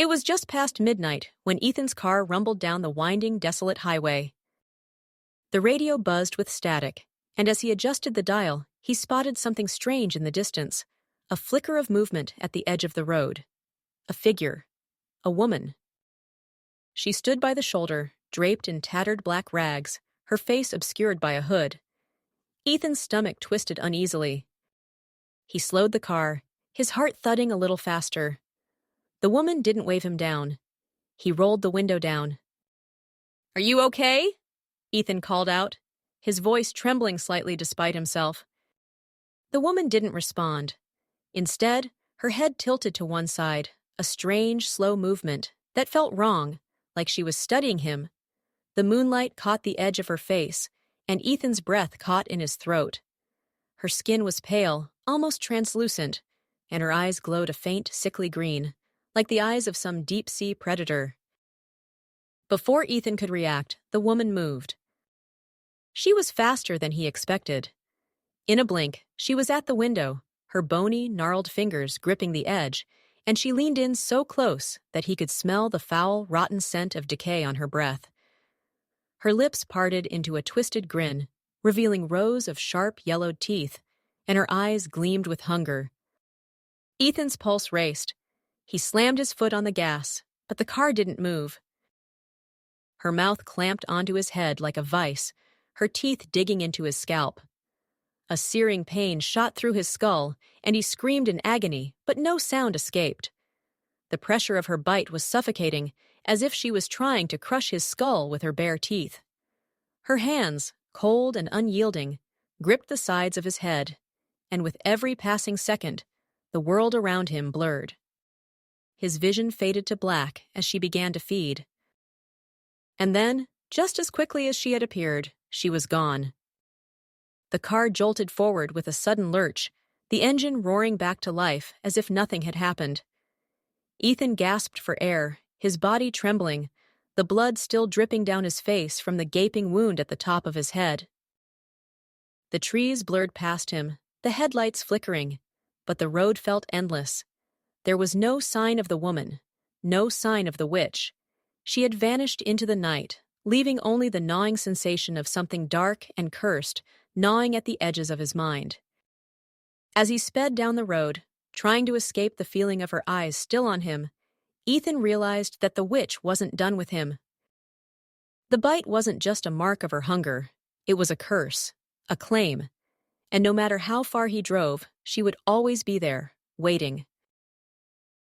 It was just past midnight when Ethan's car rumbled down the winding, desolate highway. The radio buzzed with static, and as he adjusted the dial, he spotted something strange in the distance, a flicker of movement at the edge of the road. A figure. A woman. She stood by the shoulder, draped in tattered black rags, her face obscured by a hood. Ethan's stomach twisted uneasily. He slowed the car, his heart thudding a little faster. The woman didn't wave him down. He rolled the window down. "Are you okay?" Ethan called out, his voice trembling slightly despite himself. The woman didn't respond. Instead, her head tilted to one side, a strange, slow movement that felt wrong, like she was studying him. The moonlight caught the edge of her face, and Ethan's breath caught in his throat. Her skin was pale, almost translucent, and her eyes glowed a faint, sickly green, like the eyes of some deep-sea predator. Before Ethan could react, the woman moved. She was faster than he expected. In a blink, she was at the window, her bony, gnarled fingers gripping the edge, and she leaned in so close that he could smell the foul, rotten scent of decay on her breath. Her lips parted into a twisted grin, revealing rows of sharp, yellowed teeth, and her eyes gleamed with hunger. Ethan's pulse raced. He slammed his foot on the gas, but the car didn't move. Her mouth clamped onto his head like a vice, her teeth digging into his scalp. A searing pain shot through his skull, and he screamed in agony, but no sound escaped. The pressure of her bite was suffocating, as if she was trying to crush his skull with her bare teeth. Her hands, cold and unyielding, gripped the sides of his head, and with every passing second, the world around him blurred. His vision faded to black as she began to feed. And then, just as quickly as she had appeared, she was gone. The car jolted forward with a sudden lurch, the engine roaring back to life as if nothing had happened. Ethan gasped for air, his body trembling, the blood still dripping down his face from the gaping wound at the top of his head. The trees blurred past him, the headlights flickering, but the road felt endless. There was no sign of the woman, no sign of the witch. She had vanished into the night, leaving only the gnawing sensation of something dark and cursed gnawing at the edges of his mind. As he sped down the road, trying to escape the feeling of her eyes still on him, Ethan realized that the witch wasn't done with him. The bite wasn't just a mark of her hunger, it was a curse, a claim, and no matter how far he drove, she would always be there, waiting.